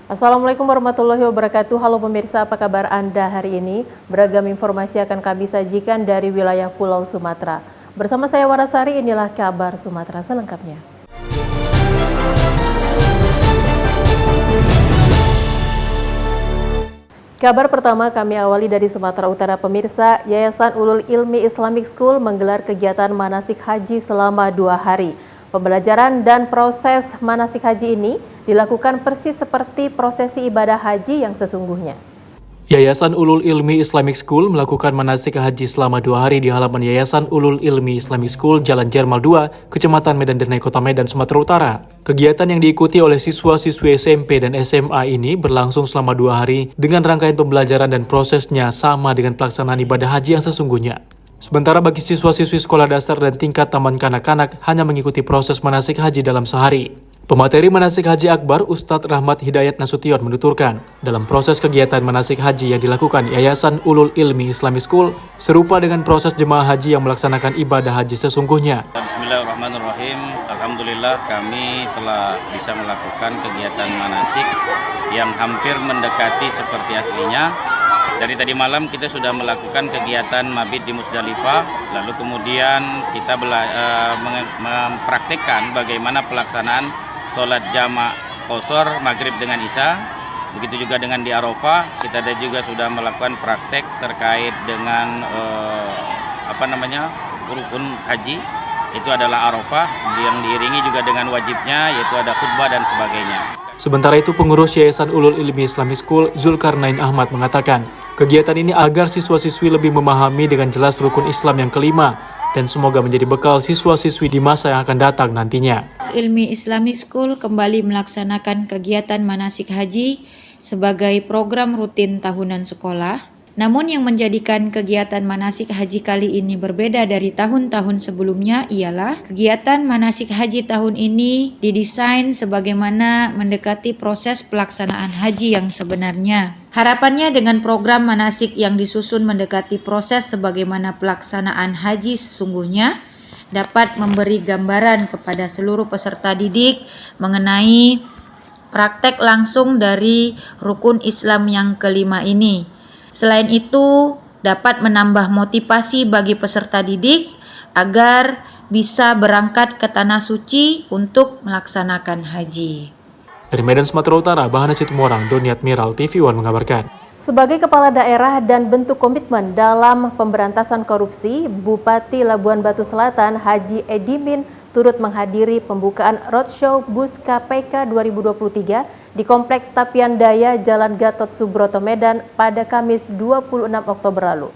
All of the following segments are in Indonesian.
Assalamualaikum warahmatullahi wabarakatuh. Halo pemirsa, apa kabar Anda hari ini? Beragam informasi akan kami sajikan dari wilayah Pulau Sumatera. Bersama saya Warasari, inilah kabar Sumatera selengkapnya. Kabar pertama kami awali dari Sumatera Utara pemirsa. Yayasan Ulul Ilmi Islamic School menggelar kegiatan manasik haji selama 2 hari. Pembelajaran dan proses manasik haji ini dilakukan persis seperti prosesi ibadah haji yang sesungguhnya. Yayasan Ulul Ilmi Islamic School melakukan manasik haji selama 2 hari di halaman Yayasan Ulul Ilmi Islamic School, Jalan Jermal 2, Kecamatan Medan Dernai, Kota Medan, Sumatera Utara. Kegiatan yang diikuti oleh siswa-siswi SMP dan SMA ini berlangsung selama 2 hari dengan rangkaian pembelajaran dan prosesnya sama dengan pelaksanaan ibadah haji yang sesungguhnya. Sementara bagi siswa-siswi sekolah dasar dan tingkat taman kanak-kanak hanya mengikuti proses manasik haji dalam sehari. Pemateri manasik haji akbar Ustadz Rahmat Hidayat Nasution menuturkan, dalam proses kegiatan manasik haji yang dilakukan Yayasan Ulul Ilmi Islamic School serupa dengan proses jemaah haji yang melaksanakan ibadah haji sesungguhnya. Bismillahirrahmanirrahim. Alhamdulillah kami telah bisa melakukan kegiatan manasik yang hampir mendekati seperti aslinya. Dari tadi malam kita sudah melakukan kegiatan mabit di Musdalifah, lalu kemudian kita mempraktikkan bagaimana pelaksanaan sholat jamak qashar maghrib dengan isya. Begitu juga dengan di Arafah, kita juga sudah melakukan praktek terkait dengan rukun haji. Itu adalah Arafah yang diiringi juga dengan wajibnya, yaitu ada khutbah dan sebagainya. Sementara itu, pengurus Yayasan Ulul Ilmi Islamic School, Zulkarnain Ahmad, mengatakan, kegiatan ini agar siswa-siswi lebih memahami dengan jelas rukun Islam yang kelima, dan semoga menjadi bekal siswa-siswi di masa yang akan datang nantinya. Ilmi Islamic School kembali melaksanakan kegiatan manasik haji sebagai program rutin tahunan sekolah. Namun yang menjadikan kegiatan manasik haji kali ini berbeda dari tahun-tahun sebelumnya ialah kegiatan manasik haji tahun ini didesain sebagaimana mendekati proses pelaksanaan haji yang sebenarnya. Harapannya dengan program manasik yang disusun mendekati proses sebagaimana pelaksanaan haji sesungguhnya dapat memberi gambaran kepada seluruh peserta didik mengenai praktek langsung dari rukun Islam yang kelima ini. Selain itu, dapat menambah motivasi bagi peserta didik agar bisa berangkat ke Tanah Suci untuk melaksanakan haji. Dari Medan, Sumatera Utara, Bahana Situmorang, Doni Admiral, TV One mengabarkan. Sebagai kepala daerah dan bentuk komitmen dalam pemberantasan korupsi, Bupati Labuan Batu Selatan Haji Edimin turut menghadiri pembukaan roadshow Bus KPK 2023 di Kompleks Tapian Daya Jalan Gatot Subroto Medan pada Kamis 26 Oktober lalu.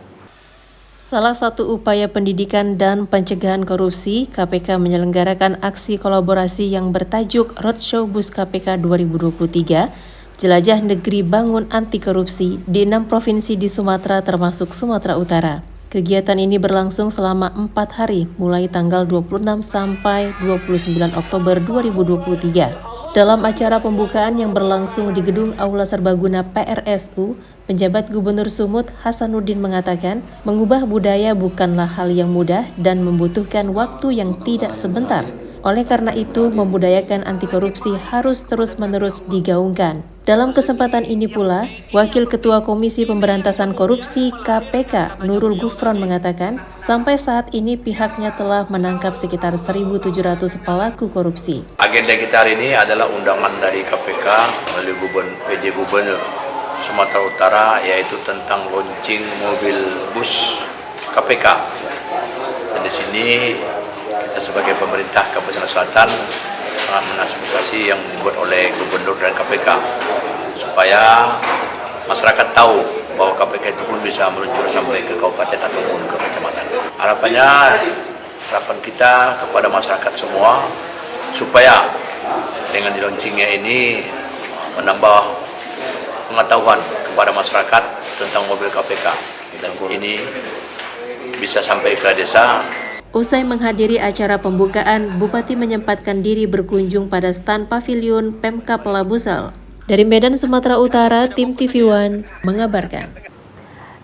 Salah satu upaya pendidikan dan pencegahan korupsi, KPK menyelenggarakan aksi kolaborasi yang bertajuk Roadshow Bus KPK 2023, Jelajah Negeri Bangun Anti Korupsi di 6 provinsi di Sumatera termasuk Sumatera Utara. Kegiatan ini berlangsung selama 4 hari, mulai tanggal 26 sampai 29 Oktober 2023. Dalam acara pembukaan yang berlangsung di Gedung Aula Serbaguna PRSU, penjabat Gubernur Sumut Hasanuddin mengatakan, mengubah budaya bukanlah hal yang mudah dan membutuhkan waktu yang tidak sebentar. Oleh karena itu, membudayakan anti korupsi harus terus-menerus digaungkan. Dalam kesempatan ini pula, Wakil Ketua Komisi Pemberantasan Korupsi KPK Nurul Gufron mengatakan, sampai saat ini pihaknya telah menangkap sekitar 1.700 pelaku korupsi. Agenda kita hari ini adalah undangan dari KPK melalui PJ Gubernur Sumatera Utara, yaitu tentang launching mobil bus KPK. Dan di sini kita sebagai pemerintah Kabupaten Selatan sangat mengapresiasi yang dibuat oleh Gubernur dan KPK supaya masyarakat tahu bahwa KPK itu pun bisa meluncur sampai ke kabupaten ataupun ke kecamatan. Harapan kita kepada masyarakat semua supaya dengan dilaunchingnya ini menambah pengetahuan kepada masyarakat tentang mobil KPK dan ini bisa sampai ke desa. Usai menghadiri acara pembukaan, Bupati menyempatkan diri berkunjung pada stan pavilion Pemkab Labusel. Dari Medan, Sumatera Utara, tim TV One mengabarkan.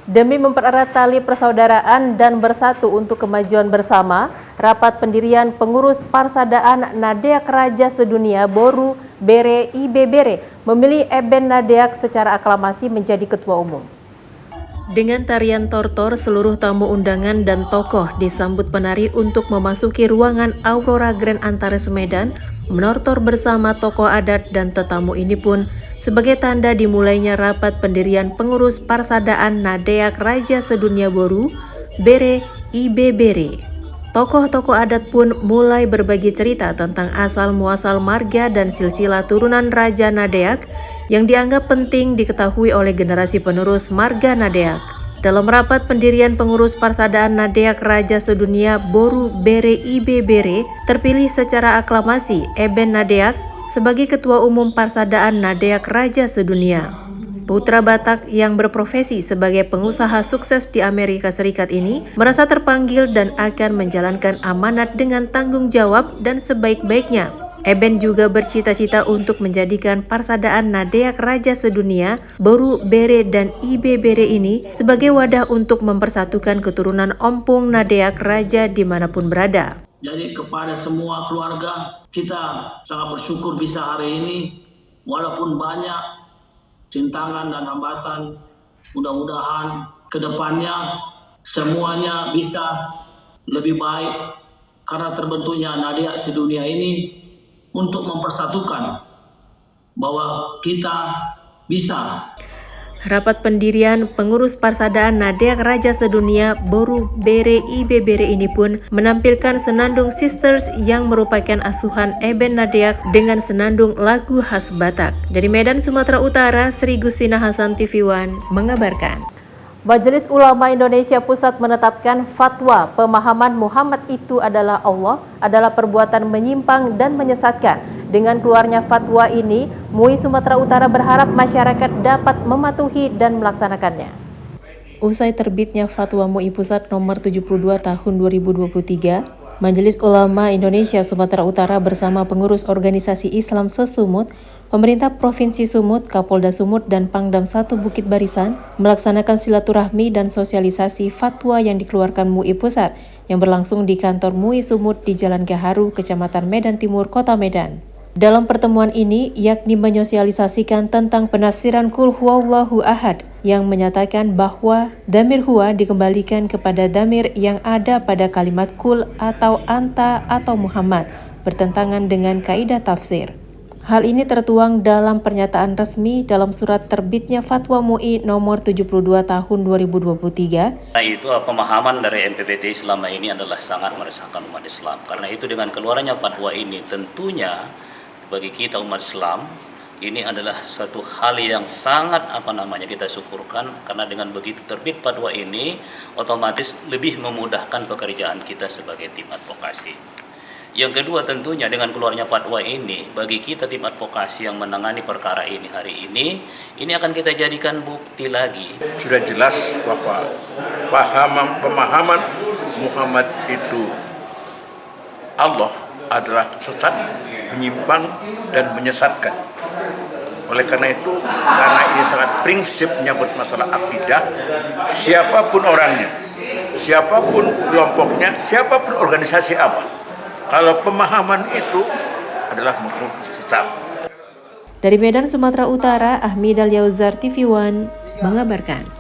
Demi mempererat tali persaudaraan dan bersatu untuk kemajuan bersama, rapat pendirian pengurus Parsadaan Nadeak Raja Sedunia Boru Bere IBBere memilih Eben Nadeak secara aklamasi menjadi ketua umum. Dengan tarian tortor, seluruh tamu undangan dan tokoh disambut penari untuk memasuki ruangan Aurora Grand Antares Medan, menortor bersama tokoh adat dan tetamu ini pun sebagai tanda dimulainya rapat pendirian pengurus Parsadaan Nadeak Raja Sedunia Boru Bere IBBere. Tokoh-tokoh adat pun mulai berbagi cerita tentang asal-muasal marga dan silsilah turunan Raja Nadeak yang dianggap penting diketahui oleh generasi penerus marga Nadeak. Dalam rapat pendirian pengurus Parsadaan Nadeak Raja Sedunia Boru Bere IBBere, terpilih secara aklamasi Eben Nadeak sebagai Ketua Umum Parsadaan Nadeak Raja Sedunia. Putra Batak yang berprofesi sebagai pengusaha sukses di Amerika Serikat ini merasa terpanggil dan akan menjalankan amanat dengan tanggung jawab dan sebaik-baiknya. Eben juga bercita-cita untuk menjadikan Parsadaan Nadeak Raja Sedunia, Boru Bere dan IBBere ini sebagai wadah untuk mempersatukan keturunan Ompong Nadeak Raja dimanapun berada. Jadi kepada semua keluarga, kita sangat bersyukur bisa hari ini, walaupun banyak rintangan dan hambatan, mudah-mudahan ke depannya semuanya bisa lebih baik karena terbentuknya Nadeak Sedunia ini untuk mempersatukan bahwa kita bisa. Rapat pendirian pengurus Parsadaan Nadeak Raja Sedunia Boru Bere IBBere ini pun menampilkan senandung Sisters yang merupakan asuhan Eben Nadeak dengan senandung lagu khas Batak. Dari Medan, Sumatera Utara, Sri Gustina Hasan TV One mengabarkan. Majelis Ulama Indonesia Pusat menetapkan fatwa pemahaman Muhammad itu adalah Allah adalah perbuatan menyimpang dan menyesatkan. Dengan keluarnya fatwa ini, MUI Sumatera Utara berharap masyarakat dapat mematuhi dan melaksanakannya. Usai terbitnya fatwa MUI Pusat nomor 72 tahun 2023, Majelis Ulama Indonesia Sumatera Utara bersama pengurus organisasi Islam se-Sumut, pemerintah Provinsi Sumut, Kapolda Sumut, dan Pangdam 1 Bukit Barisan melaksanakan silaturahmi dan sosialisasi fatwa yang dikeluarkan MUI Pusat yang berlangsung di kantor MUI Sumut di Jalan Gaharu, Kecamatan Medan Timur, Kota Medan. Dalam pertemuan ini, yakni menyosialisasikan tentang penafsiran Qul Huwallahu Ahad yang menyatakan bahwa damir huwa dikembalikan kepada damir yang ada pada kalimat kul atau anta atau Muhammad, bertentangan dengan kaidah tafsir. Hal ini tertuang dalam pernyataan resmi dalam surat terbitnya Fatwa MUI nomor 72 tahun 2023. Itu pemahaman dari MPPTI selama ini adalah sangat meresahkan umat Islam. Karena itu dengan keluarnya fatwa ini tentunya bagi kita umat Islam ini adalah suatu hal yang sangat kita syukurkan, karena dengan begitu terbit fatwa ini otomatis lebih memudahkan pekerjaan kita sebagai tim advokasi. Yang kedua, tentunya dengan keluarnya fatwa ini bagi kita tim advokasi yang menangani perkara ini hari ini akan kita jadikan bukti lagi. Sudah jelas bahwa pemahaman Muhammad itu Allah adalah sesat, menyimpang dan menyesatkan. Oleh karena itu, karena ini sangat prinsip menyangkut masalah akidah, siapapun orangnya, siapapun kelompoknya, siapapun organisasi apa, kalau pemahaman itu adalah sesat. Dari Medan, Sumatera Utara, Ahmidal Yauzar TV One mengabarkan.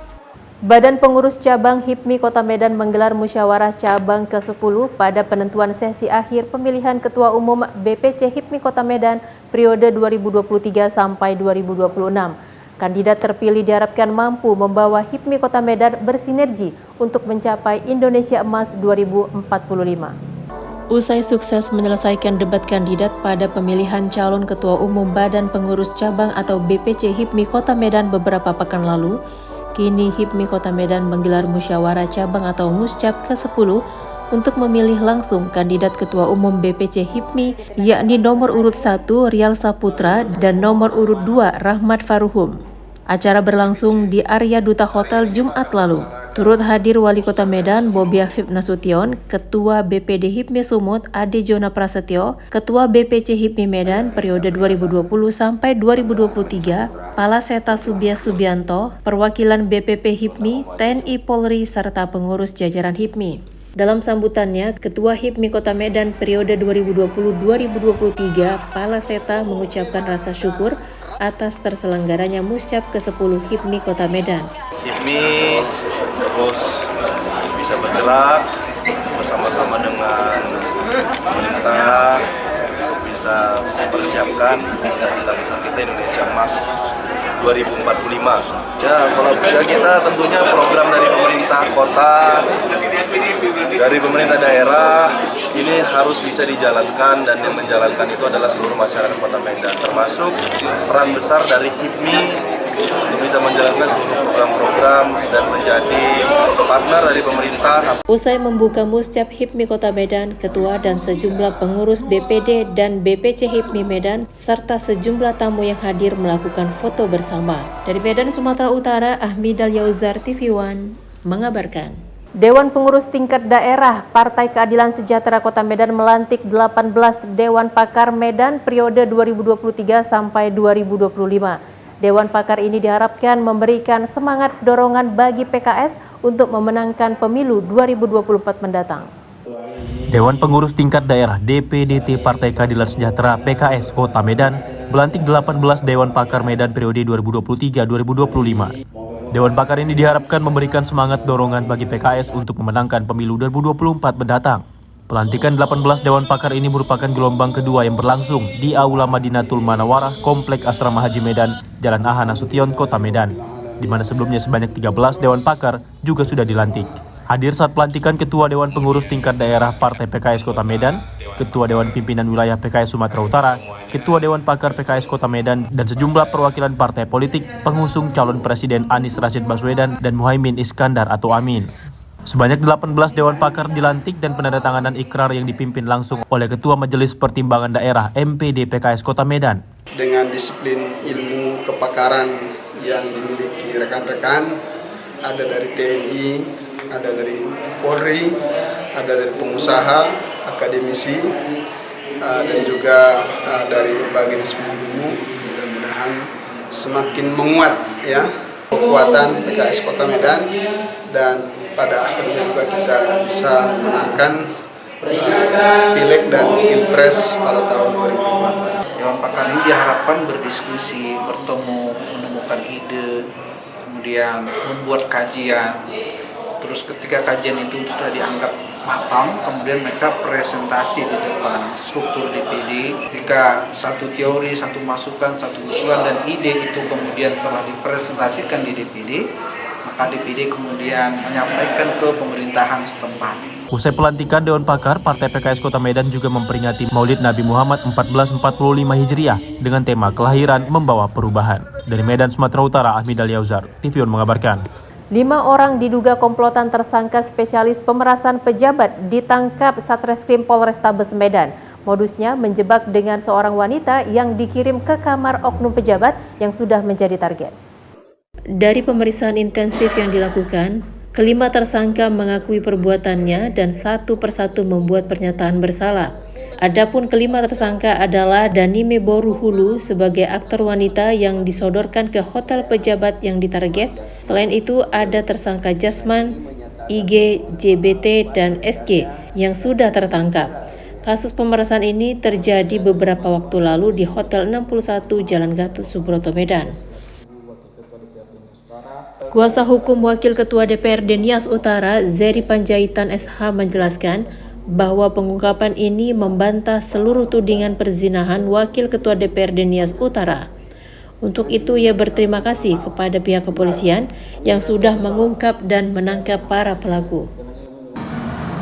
Badan Pengurus Cabang HIPMI Kota Medan menggelar musyawarah cabang ke-10 pada penentuan sesi akhir pemilihan Ketua Umum BPC HIPMI Kota Medan periode 2023 sampai 2026. Kandidat terpilih diharapkan mampu membawa HIPMI Kota Medan bersinergi untuk mencapai Indonesia Emas 2045. Usai sukses menyelesaikan debat kandidat pada pemilihan calon Ketua Umum Badan Pengurus Cabang atau BPC HIPMI Kota Medan beberapa pekan lalu, kini HIPMI Kota Medan menggelar musyawarah cabang atau muscap ke-10 untuk memilih langsung kandidat Ketua Umum BPC HIPMI, yakni nomor urut 1 Rial Saputra dan nomor urut 2 Rahmat Faruhum. Acara berlangsung di area Duta Hotel Jumat lalu. Turut hadir Wali Kota Medan Bobi Afif Nasution, Ketua BPD HIPMI Sumut Ade Jona Prasetyo, Ketua BPC HIPMI Medan periode 2020 sampai 2023 Palaseta Subias Subianto, perwakilan BPP HIPMI, TNI Polri, serta pengurus jajaran HIPMI. Dalam sambutannya, Ketua HIPMI Kota Medan periode 2020-2023, Palaseta mengucapkan rasa syukur atas terselenggaranya Muscap ke-10 HIPMI Kota Medan. HIPMI terus bisa bergerak bersama-sama dengan pemerintah untuk bisa mempersiapkan cita-cita besar kita Indonesia Emas 2045. Ya, kalau kita tentunya program dari pemerintah kota, dari pemerintah daerah, ini harus bisa dijalankan, dan yang menjalankan itu adalah seluruh masyarakat Kota Medan, termasuk peran besar dari HIPMI untuk bisa menjalankan seluruh program-program dan menjadi partner dari pemerintah. Usai membuka Muscap HIPMI Kota Medan, Ketua dan sejumlah pengurus BPD dan BPC HIPMI Medan serta sejumlah tamu yang hadir melakukan foto bersama. Dari Medan, Sumatera Utara, Ahmidal Yauzar, TV One mengabarkan. Dewan Pengurus Tingkat Daerah Partai Keadilan Sejahtera Kota Medan melantik 18 Dewan Pakar Medan periode 2023 sampai 2025. Dewan Pakar ini diharapkan memberikan semangat dorongan bagi PKS untuk memenangkan pemilu 2024 mendatang. Dewan Pengurus Tingkat Daerah DPDT Partai Keadilan Sejahtera PKS Kota Medan melantik 18 Dewan Pakar Medan periode 2023-2025. Dewan Pakar ini diharapkan memberikan semangat dorongan bagi PKS untuk memenangkan pemilu 2024 mendatang. Pelantikan 18 Dewan Pakar ini merupakan gelombang kedua yang berlangsung di Aula Madinatul Manawarah, Komplek Asrama Haji Medan, Jalan AH Nasution, Kota Medan, di mana sebelumnya sebanyak 13 Dewan Pakar juga sudah dilantik. Hadir saat pelantikan Ketua Dewan Pengurus Tingkat Daerah Partai PKS Kota Medan, Ketua Dewan Pimpinan Wilayah PKS Sumatera Utara, Ketua Dewan Pakar PKS Kota Medan, dan sejumlah perwakilan partai politik pengusung calon Presiden Anies Rashid Baswedan dan Muhaimin Iskandar atau Amin. Sebanyak 18 Dewan Pakar dilantik dan penandatanganan ikrar yang dipimpin langsung oleh Ketua Majelis Pertimbangan Daerah MPD PKS Kota Medan. Dengan disiplin ilmu kepakaran yang dimiliki rekan-rekan, ada dari TNI, ada dari Polri, ada dari pengusaha, akademisi, dan juga dari berbagai disiplin ilmu. Mudah-mudahan semakin menguat ya kekuatan PKS Kota Medan, dan pada akhirnya juga kita bisa memenangkan pileg dan pilpres pada tahun 2024. Dewan Pakar ini diharapkan berdiskusi, bertemu, menemukan ide, kemudian membuat kajian. Terus ketika kajian itu sudah dianggap matang, kemudian mereka presentasi di depan struktur DPD. Ketika satu teori, satu masukan, satu usulan dan ide itu kemudian setelah dipresentasikan di DPD, maka DPD kemudian menyampaikan ke pemerintahan setempat. Usai pelantikan Dewan Pakar, Partai PKS Kota Medan juga memperingati Maulid Nabi Muhammad 1445 Hijriah dengan tema kelahiran membawa perubahan. Dari Medan, Sumatera Utara, Ahmidal Yauzar, TV One mengabarkan. 5 orang diduga komplotan tersangka spesialis pemerasan pejabat ditangkap Satreskrim Polrestabes Medan. Modusnya menjebak dengan seorang wanita yang dikirim ke kamar oknum pejabat yang sudah menjadi target. Dari pemeriksaan intensif yang dilakukan, kelima tersangka mengakui perbuatannya dan satu persatu membuat pernyataan bersalah. Adapun kelima tersangka adalah Danime Boruhulu sebagai aktor wanita yang disodorkan ke hotel pejabat yang ditarget. Selain itu ada tersangka Jasman, IG, JBT, dan SG yang sudah tertangkap. Kasus pemerasan ini terjadi beberapa waktu lalu di Hotel 61 Jalan Gatot Subroto, Medan. Kuasa hukum Wakil Ketua DPRD Nias Utara, Zeri Panjaitan SH menjelaskan bahwa pengungkapan ini membantah seluruh tudingan perzinahan Wakil Ketua DPRD Nias Utara. Untuk itu ia berterima kasih kepada pihak kepolisian yang sudah mengungkap dan menangkap para pelaku.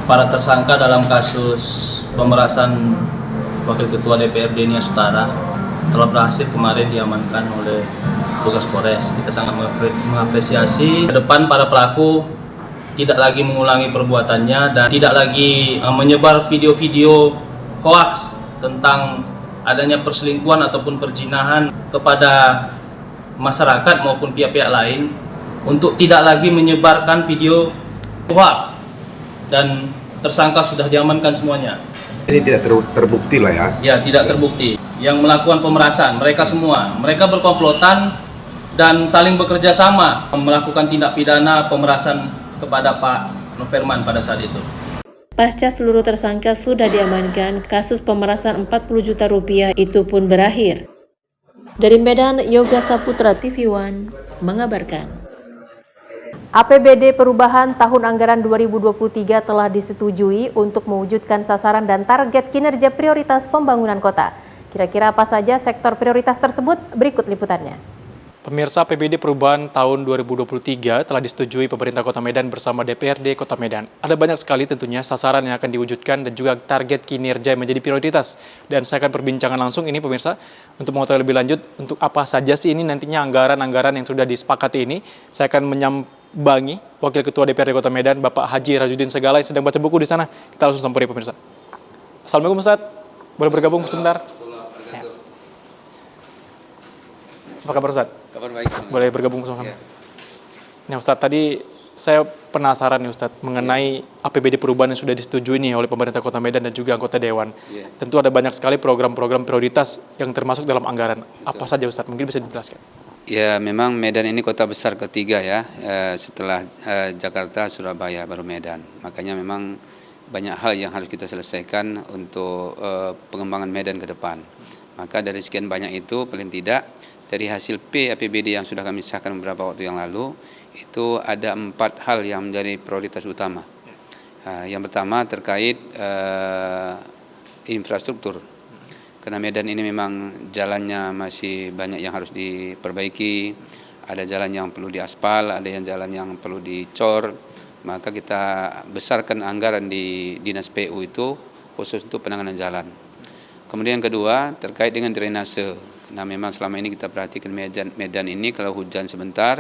Para tersangka dalam kasus pemerasan Wakil Ketua DPRD Nias Utara telah berhasil kemarin diamankan oleh tugas Polres. Kita sangat mengapresiasi ke depan para pelaku tidak lagi mengulangi perbuatannya dan tidak lagi menyebar video-video hoaks tentang adanya perselingkuhan ataupun perzinahan kepada masyarakat maupun pihak-pihak lain, untuk tidak lagi menyebarkan video hoaks, dan tersangka sudah diamankan semuanya. Ini tidak terbukti lah ya? Ya, tidak terbukti. Yang melakukan pemerasan mereka semua, mereka berkomplotan dan saling bekerja sama melakukan tindak pidana pemerasan kepada Pak Noverman pada saat itu. Pasca seluruh tersangka sudah diamankan, kasus pemerasan 40 juta rupiah itu pun berakhir. Dari Medan, Yoga Saputra, TV One, mengabarkan. APBD perubahan tahun anggaran 2023 telah disetujui untuk mewujudkan sasaran dan target kinerja prioritas pembangunan kota. Kira-kira apa saja sektor prioritas tersebut? Berikut liputannya. Pemirsa, APBD perubahan tahun 2023 telah disetujui pemerintah Kota Medan bersama DPRD Kota Medan. Ada banyak sekali tentunya sasaran yang akan diwujudkan dan juga target kinerja yang menjadi prioritas. Dan saya akan perbincangan langsung ini pemirsa untuk mengetahui lebih lanjut untuk apa saja sih ini nantinya anggaran-anggaran yang sudah disepakati ini. Saya akan menyambangi Wakil Ketua DPRD Kota Medan Bapak Haji Rajudin Segala yang sedang baca buku di sana. Kita langsung sampai pemirsa. Assalamualaikum Ustaz, boleh bergabung sebentar? Ya. Apa kabar Ustaz? Kabar baik. Boleh bergabung bersama kami. Nah Ustadz, tadi saya penasaran nih Ustadz mengenai APBD perubahan yang sudah disetujui nih oleh pemerintah Kota Medan dan juga anggota Dewan. Tentu ada banyak sekali program-program prioritas yang termasuk dalam anggaran. Apa saja Ustadz? Mungkin bisa dijelaskan. Ya, memang Medan ini kota besar ketiga ya, setelah Jakarta, Surabaya, baru Medan. Makanya memang banyak hal yang harus kita selesaikan untuk pengembangan Medan ke depan. Maka dari sekian banyak itu, paling tidak dari hasil APBD yang sudah kami sahkan beberapa waktu yang lalu, itu ada 4 hal yang menjadi prioritas utama. Yang pertama terkait infrastruktur. Karena Medan ini memang jalannya masih banyak yang harus diperbaiki, ada jalan yang perlu diaspal, ada yang jalan yang perlu dicor, maka kita besarkan anggaran di Dinas PU itu khusus untuk penanganan jalan. Kemudian yang kedua terkait dengan drainase. Nah memang selama ini kita perhatikan Medan ini kalau hujan sebentar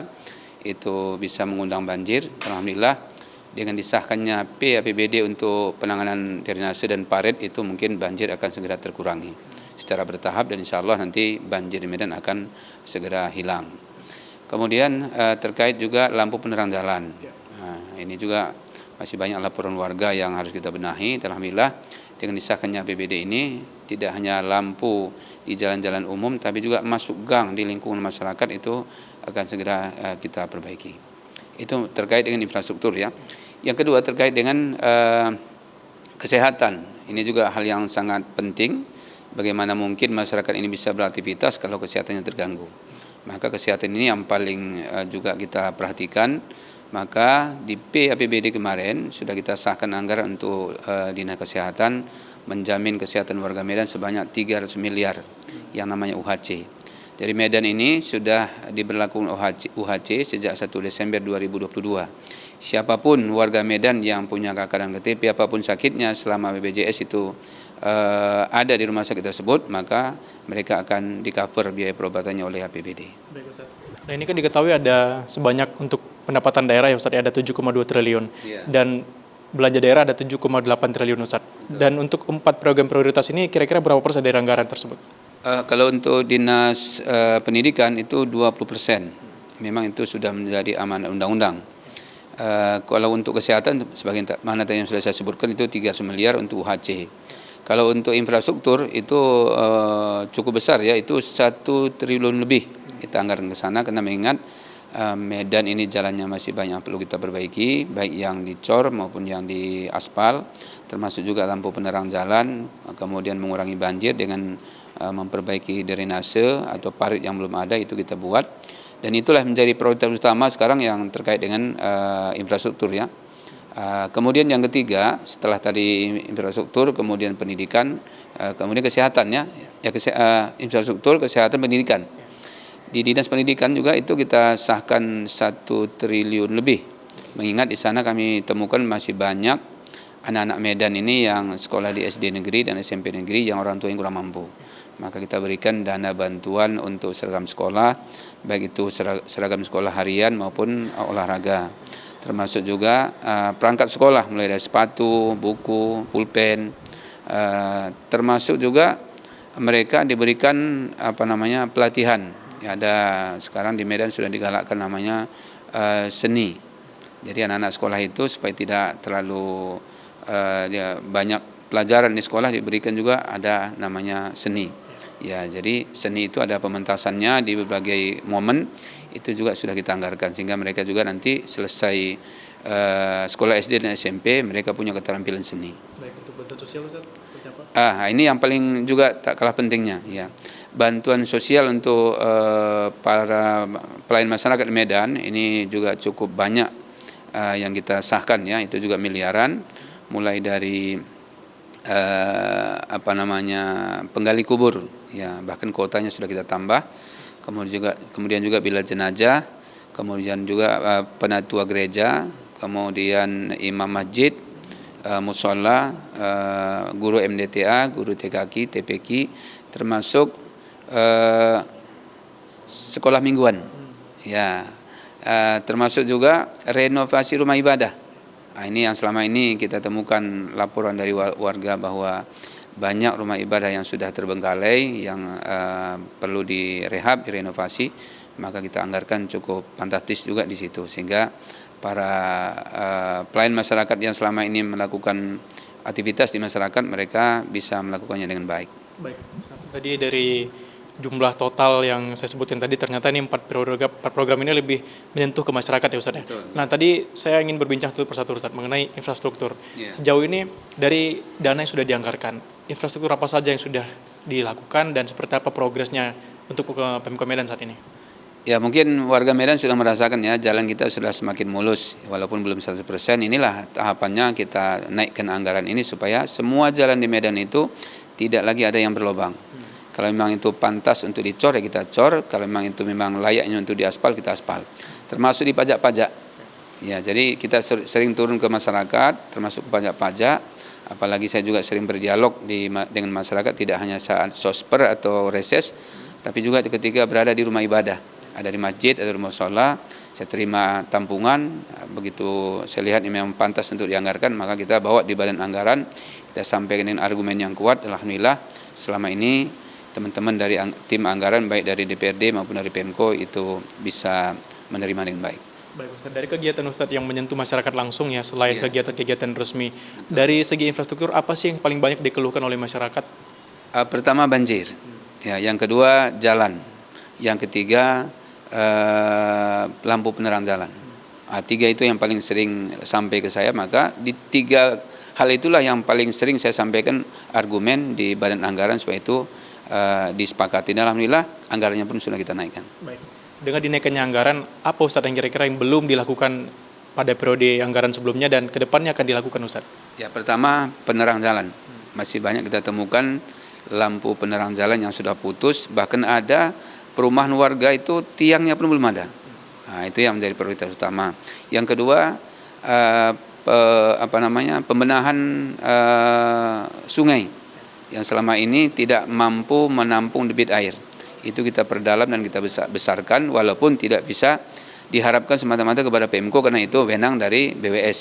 itu bisa mengundang banjir. Alhamdulillah dengan disahkannya APBD untuk penanganan drainase dan parit itu mungkin banjir akan segera terkurangi secara bertahap dan insya Allah nanti banjir di Medan akan segera hilang. Kemudian terkait juga lampu penerang jalan. Nah, ini juga masih banyak laporan warga yang harus kita benahi. Alhamdulillah dengan disahkannya APBD ini tidak hanya lampu di jalan-jalan umum tapi juga masuk gang di lingkungan masyarakat itu akan segera kita perbaiki. Itu terkait dengan infrastruktur ya. Yang kedua terkait dengan kesehatan. Ini juga hal yang sangat penting. Bagaimana mungkin masyarakat ini bisa beraktivitas kalau kesehatannya terganggu. Maka kesehatan ini yang paling juga kita perhatikan. Maka di APBD kemarin sudah kita sahkan anggaran untuk Dinas Kesehatan menjamin kesehatan warga Medan sebanyak 300 miliar yang namanya UHC. Dari Medan ini sudah diberlakukan UHC sejak 1 Desember 2022. Siapapun warga Medan yang punya KK dan KTP apapun sakitnya selama BPJS itu ada di rumah sakit tersebut, maka mereka akan di-cover biaya perobatannya oleh APBD. Baik, Ustaz. Nah ini kan diketahui ada sebanyak untuk pendapatan daerah ya Ustaz, ada 7,2 triliun. Dan belanja daerah ada 7,8 triliun Ustaz. Dan untuk 4 program prioritas ini kira-kira berapa persen dari anggaran tersebut? Kalau untuk Dinas Pendidikan itu 20%. Memang itu sudah menjadi amanat undang-undang. Kalau untuk kesehatan sebagaimana tadi yang sudah saya sebutkan itu 300 miliar untuk UHC. Kalau untuk infrastruktur itu cukup besar ya, itu 1 triliun lebih kita anggarkan ke sana karena mengingat Medan ini jalannya masih banyak perlu kita perbaiki, baik yang dicor maupun yang diaspal, termasuk juga lampu penerang jalan, kemudian mengurangi banjir dengan memperbaiki drainase atau parit yang belum ada itu kita buat. Dan itulah menjadi prioritas utama sekarang yang terkait dengan infrastruktur ya. Kemudian yang ketiga setelah tadi infrastruktur, kemudian pendidikan, kemudian kesehatan ya, infrastruktur, kesehatan, pendidikan. Di Dinas Pendidikan juga itu kita sahkan 1 triliun lebih. Mengingat di sana kami temukan masih banyak anak-anak Medan ini yang sekolah di SD negeri dan SMP negeri yang orang tua yang kurang mampu. Maka kita berikan dana bantuan untuk seragam sekolah, baik itu seragam sekolah harian maupun olahraga. Termasuk juga perangkat sekolah mulai dari sepatu, buku, pulpen, termasuk juga mereka diberikan pelatihan. Ya, ada sekarang di Medan sudah digalakkan namanya seni. Jadi anak-anak sekolah itu supaya tidak terlalu banyak pelajaran di sekolah diberikan juga ada namanya seni. Ya, jadi seni itu ada pementasannya di berbagai momen, itu juga sudah kita anggarkan sehingga mereka juga nanti selesai sekolah SD dan SMP mereka punya keterampilan seni. Baik, untuk bantuan sosial Ustaz, seperti apa? Ini yang paling juga tak kalah pentingnya ya. Bantuan sosial untuk para pelayan masyarakat Medan ini juga cukup banyak yang kita sahkan ya, itu juga miliaran, mulai dari penggali kubur ya, bahkan kuotanya sudah kita tambah. Kemudian juga bila jenazah, kemudian juga penatua gereja, kemudian imam masjid, musola, guru MDTA, guru TKQ, TPQ, termasuk sekolah mingguan, ya, termasuk juga renovasi rumah ibadah. Ini yang selama ini kita temukan laporan dari warga bahwa banyak rumah ibadah yang sudah terbengkalai, yang perlu direhab, direnovasi, maka kita anggarkan cukup fantastis juga di situ, sehingga para pelayan masyarakat yang selama ini melakukan aktivitas di masyarakat mereka bisa melakukannya dengan baik. Baik, tadi dari jumlah total yang saya sebutin tadi ternyata ini 4 program ini lebih menyentuh ke masyarakat ya Ustaz ya. Nah tadi saya ingin berbincang satu persatu Ustaz mengenai infrastruktur. Sejauh ini dari dana yang sudah dianggarkan, infrastruktur apa saja yang sudah dilakukan dan seperti apa progresnya untuk Pemkot Medan saat ini? Ya, mungkin warga Medan sudah merasakan ya, jalan kita sudah semakin mulus walaupun belum 100%. Inilah tahapannya kita naikkan anggaran ini supaya semua jalan di Medan itu tidak lagi ada yang berlubang. Kalau memang itu pantas untuk dicor ya kita cor, kalau memang itu memang layaknya untuk diaspal kita aspal. Termasuk di pajak-pajak. Ya, jadi kita sering turun ke masyarakat, termasuk pajak-pajak. Apalagi saya juga sering berdialog dengan masyarakat, tidak hanya saat sosper atau reses, tapi juga ketika berada di rumah ibadah. Ada di masjid, ada di rumah sholat, saya terima tampungan, begitu saya lihat ini memang pantas untuk dianggarkan, maka kita bawa di badan anggaran, kita sampaikan dengan argumen yang kuat. Alhamdulillah selama ini teman-teman dari tim anggaran baik dari DPRD maupun dari Pemko itu bisa menerima dengan baik. Baik Ustaz, dari kegiatan Ustaz yang menyentuh masyarakat langsung ya, selain kegiatan-kegiatan resmi, dari segi infrastruktur apa sih yang paling banyak dikeluhkan oleh masyarakat? Pertama banjir, ya, yang kedua jalan, yang ketiga lampu penerang jalan. 3 itu yang paling sering sampai ke saya, maka di 3 hal itulah yang paling sering saya sampaikan argumen di badan anggaran supaya itu disepakati. Alhamdulillah anggarannya pun sudah kita naikkan. Baik. Dengan dinaikannya anggaran, apa Ustaz yang kira-kira yang belum dilakukan pada periode anggaran sebelumnya dan kedepannya akan dilakukan Ustaz? Ya, pertama penerang jalan. Masih banyak kita temukan lampu penerang jalan yang sudah putus, bahkan ada perumahan warga itu tiangnya pun belum ada. Nah, itu yang menjadi prioritas utama. Yang kedua pembenahan sungai yang selama ini tidak mampu menampung debit air. Itu kita perdalam dan kita besarkan, walaupun tidak bisa diharapkan semata-mata kepada Pemko karena itu wewenang dari BWS.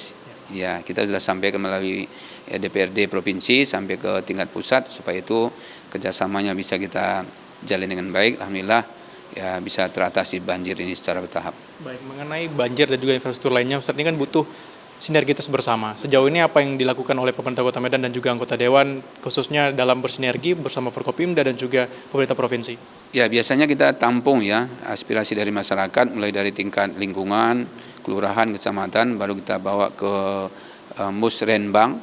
Ya, kita sudah sampaikan melalui DPRD provinsi sampai ke tingkat pusat supaya itu kerjasamanya bisa kita jalin dengan baik. Alhamdulillah ya bisa teratasi banjir ini secara bertahap. Baik, mengenai banjir dan juga infrastruktur lainnya Ustaz, ini kan butuh sinergitas bersama. Sejauh ini apa yang dilakukan oleh pemerintah Kota Medan dan juga anggota Dewan khususnya dalam bersinergi bersama Forkopimda dan juga pemerintah provinsi? Ya, biasanya kita tampung ya aspirasi dari masyarakat mulai dari tingkat lingkungan, kelurahan, kecamatan, baru kita bawa ke Musrenbang,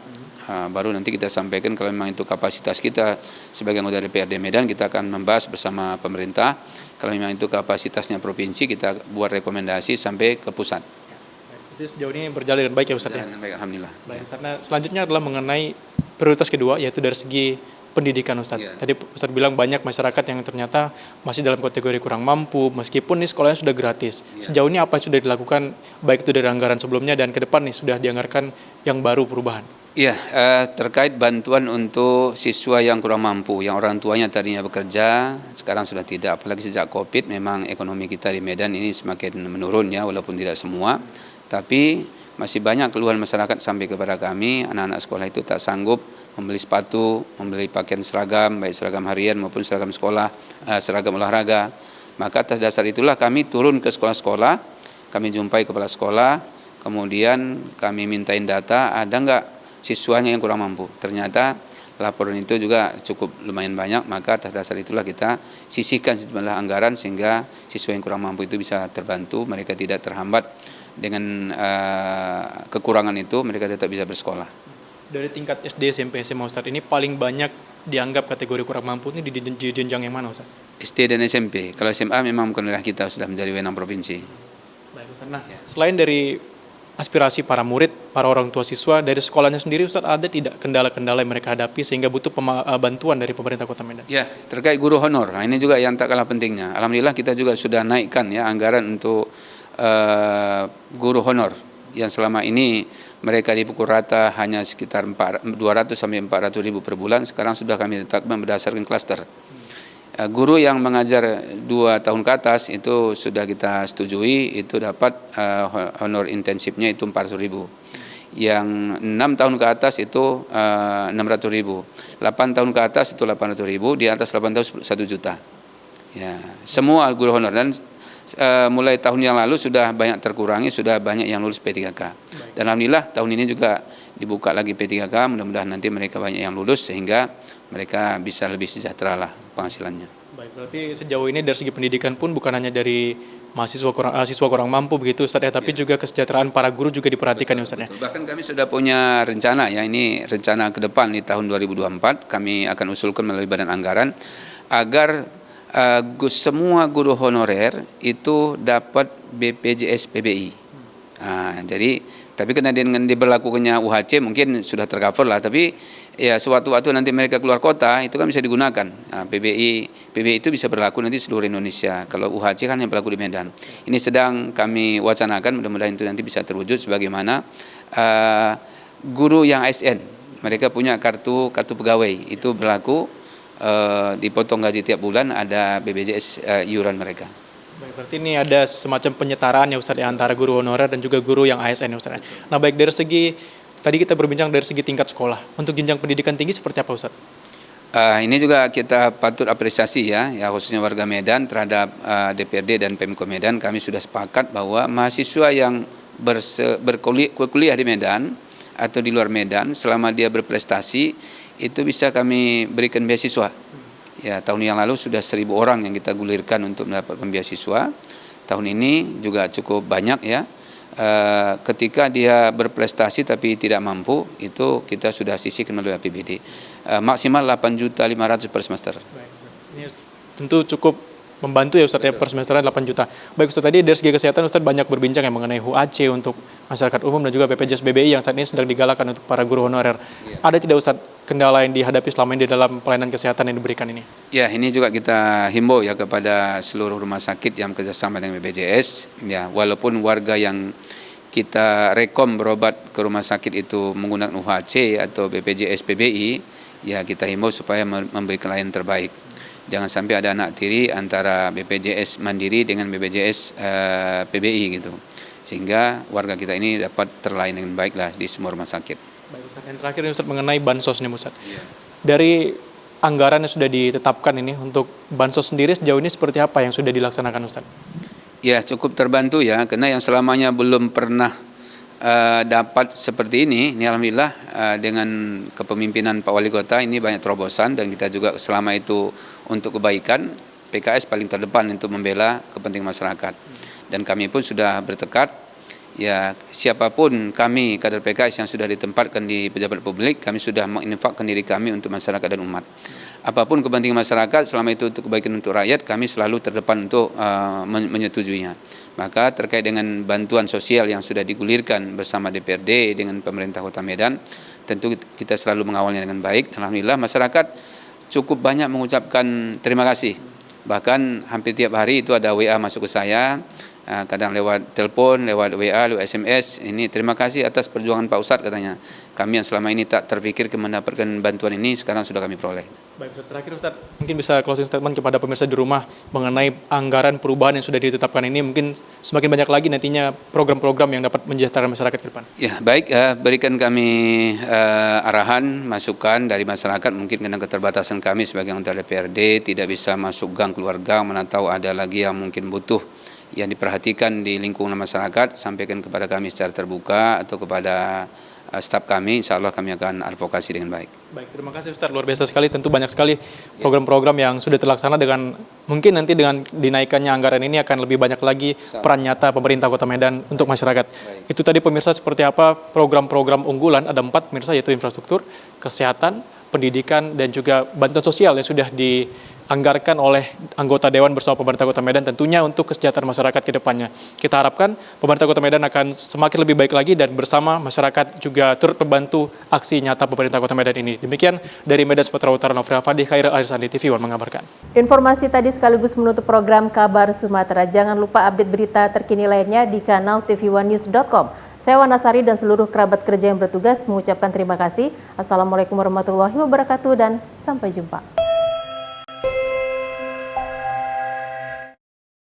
baru nanti kita sampaikan kalau memang itu kapasitas kita sebagai anggota DPRD Medan, kita akan membahas bersama pemerintah. Kalau memang itu kapasitasnya provinsi, kita buat rekomendasi sampai ke pusat. Jadi sejauh ini berjalan dengan baik ya Ustaz ya? Baik, alhamdulillah. Baik, Ustaz. Nah, selanjutnya adalah mengenai prioritas kedua, yaitu dari segi pendidikan Ustaz. Tadi Ustaz bilang banyak masyarakat yang ternyata masih dalam kategori kurang mampu, meskipun nih sekolahnya sudah gratis. Sejauh ini apa yang sudah dilakukan, baik itu dari anggaran sebelumnya dan ke depan nih sudah dianggarkan yang baru perubahan? Iya, terkait bantuan untuk siswa yang kurang mampu, yang orang tuanya tadinya bekerja, sekarang sudah tidak. Apalagi sejak COVID, memang ekonomi kita di Medan ini semakin menurun ya, walaupun tidak semua. Tapi masih banyak keluhan masyarakat sampai kepada kami, anak-anak sekolah itu tak sanggup membeli sepatu, membeli pakaian seragam, baik seragam harian maupun seragam sekolah, seragam olahraga. Maka atas dasar itulah kami turun ke sekolah-sekolah, kami jumpai kepala sekolah, kemudian kami mintain data, ada enggak siswanya yang kurang mampu. Ternyata laporan itu juga cukup lumayan banyak, maka atas dasar itulah kita sisihkan sejumlah anggaran sehingga siswa yang kurang mampu itu bisa terbantu, mereka tidak terhambat dengan kekurangan itu, mereka tetap bisa bersekolah. Dari tingkat SD, SMP, SMA Ustadz, ini paling banyak dianggap kategori kurang mampu ini di jenjang yang mana Ustadz? SD dan SMP. Kalau SMA memang bukan wilayah kita, sudah menjadi wewenang provinsi. Baik Ustadz. Nah, selain dari aspirasi para murid, para orang tua siswa, dari sekolahnya sendiri Ustadz, ada tidak kendala-kendala yang mereka hadapi sehingga butuh bantuan dari pemerintah Kota Medan? Ya, terkait guru honor. Nah, ini juga yang tak kalah pentingnya. Alhamdulillah kita juga sudah naikkan ya anggaran untuk guru honor yang selama ini mereka dipukul rata hanya sekitar 200 sampai 400 ribu per bulan, sekarang sudah kami tetapkan berdasarkan klaster. Guru yang mengajar 2 tahun ke atas itu sudah kita setujui, itu dapat honor intensifnya itu 400 ribu. Yang 6 tahun ke atas itu 600 ribu. 8 tahun ke atas itu 800 ribu, di atas 8 tahun 1 juta. Ya, semua guru honor, dan mulai tahun yang lalu sudah banyak terkurangi, sudah banyak yang lulus P3K. Dan alhamdulillah tahun ini juga dibuka lagi P3K, mudah-mudahan nanti mereka banyak yang lulus sehingga mereka bisa lebih sejahtera lah penghasilannya. Baik, berarti sejauh ini dari segi pendidikan pun bukan hanya dari siswa kurang mampu begitu Ustadz ya, tapi juga kesejahteraan para guru juga diperhatikan ya Ustadz ya. Bahkan kami sudah punya rencana ya, ini rencana ke depan di tahun 2024 kami akan usulkan melalui badan anggaran agar semua guru honorer itu dapat BPJS PBI. Jadi tapi karena dengan diberlakukannya UHC mungkin sudah tercover lah, tapi ya sewaktu-waktu nanti mereka keluar kota itu kan bisa digunakan. PBI itu bisa berlaku nanti seluruh Indonesia. Kalau UHC kan yang berlaku di Medan. Ini sedang kami wacanakan, mudah-mudahan itu nanti bisa terwujud sebagaimana guru yang ASN, mereka punya kartu pegawai itu berlaku. Dipotong gaji tiap bulan, ada BPJS iuran mereka. Baik, berarti ini ada semacam penyetaraan ya Ustadz ya, antara guru honorer dan juga guru yang ASN ya Ustadz. Nah baik, dari segi tadi kita berbincang dari segi tingkat sekolah, untuk jenjang pendidikan tinggi seperti apa Ustadz? Ini juga kita patut apresiasi ya khususnya warga Medan terhadap DPRD dan Pemko Medan. Kami sudah sepakat bahwa mahasiswa yang berkuliah di Medan atau di luar Medan selama dia berprestasi itu bisa kami berikan beasiswa. Ya, tahun yang lalu sudah 1.000 orang yang kita gulirkan untuk mendapatkan beasiswa. Tahun ini juga cukup banyak ya. Ketika dia berprestasi tapi tidak mampu, itu kita sudah sisihkan melalui APBD. Maksimal 8.500.000 per semester. Baik, ini tentu cukup membantu ya Ustadz ya, per semesternya 8 juta. Baik Ustadz, tadi dari segi kesehatan Ustadz banyak berbincang yang mengenai UHC untuk masyarakat umum dan juga BPJS PBI yang saat ini sedang digalakan untuk para guru honorer. Ada tidak Ustadz kendala yang dihadapi selama ini di dalam pelayanan kesehatan yang diberikan ini? Ya, ini juga kita himbau ya kepada seluruh rumah sakit yang kerjasama dengan BPJS. Ya, walaupun warga yang kita rekom berobat ke rumah sakit itu menggunakan UHC atau BPJS PBI, ya kita himbau supaya memberikan layanan terbaik. Jangan sampai ada anak tiri antara BPJS Mandiri dengan BPJS PBI gitu. Sehingga warga kita ini dapat terlayani dengan baik lah di semua rumah sakit. Baik Ustadz, yang terakhir Ustadz mengenai bansos nih Ustadz. Dari anggaran yang sudah ditetapkan ini untuk bansos sendiri sejauh ini seperti apa yang sudah dilaksanakan Ustadz? Ya cukup terbantu ya, karena yang selamanya belum pernah dapat seperti ini alhamdulillah dengan kepemimpinan Pak Wali Kota ini banyak terobosan, dan kita juga selama itu untuk kebaikan, PKS paling terdepan untuk membela kepentingan masyarakat. Dan kami pun sudah bertekad, ya siapapun kami kader PKS yang sudah ditempatkan di pejabat publik, kami sudah menginfakkan diri kami untuk masyarakat dan umat. Apapun kepentingan masyarakat, selama itu untuk kebaikan untuk rakyat, kami selalu terdepan untuk menyetujuinya. Maka terkait dengan bantuan sosial yang sudah digulirkan bersama DPRD dengan pemerintah Kota Medan, tentu kita selalu mengawalnya dengan baik. Alhamdulillah masyarakat cukup banyak mengucapkan terima kasih. Bahkan hampir tiap hari itu ada WA masuk ke saya, kadang lewat telepon, lewat WA, lewat SMS. Ini terima kasih atas perjuangan Pak Ustadz katanya. Kami yang selama ini tak terpikir mendapatkan bantuan ini, sekarang sudah kami peroleh. Baik Ustadz, terakhir Ustadz, mungkin bisa closing statement kepada pemirsa di rumah mengenai anggaran perubahan yang sudah ditetapkan ini. Mungkin semakin banyak lagi nantinya program-program yang dapat mensejahterakan masyarakat ke depan. Ya baik, berikan kami arahan, masukan dari masyarakat. Mungkin karena keterbatasan kami sebagai anggota DPRD tidak bisa masuk gang keluarga, mana tahu ada lagi yang mungkin butuh yang diperhatikan di lingkungan masyarakat, sampaikan kepada kami secara terbuka atau kepada staf kami, insya Allah kami akan advokasi dengan baik. Baik, terima kasih Ustadz, luar biasa sekali. Tentu banyak sekali program-program yang sudah terlaksana dengan mungkin nanti dengan dinaikannya anggaran ini akan lebih banyak lagi peran nyata pemerintah Kota Medan untuk masyarakat. Itu tadi pemirsa seperti apa program-program unggulan, ada 4 pemirsa, yaitu infrastruktur, kesehatan, pendidikan, dan juga bantuan sosial yang sudah dianggarkan oleh anggota Dewan bersama pemerintah Kota Medan tentunya untuk kesejahteraan masyarakat ke depannya. Kita harapkan pemerintah Kota Medan akan semakin lebih baik lagi dan bersama masyarakat juga turut membantu aksi nyata pemerintah Kota Medan ini. Demikian dari Medan Sumatera Utara, Nofrian Fadih, Khairil Arisandi, TV One mengabarkan. Informasi tadi sekaligus menutup program Kabar Sumatera. Jangan lupa update berita terkini lainnya di kanal tv1news.com. Saya Wana Sari dan seluruh kerabat kerja yang bertugas mengucapkan terima kasih. Assalamualaikum warahmatullahi wabarakatuh dan sampai jumpa.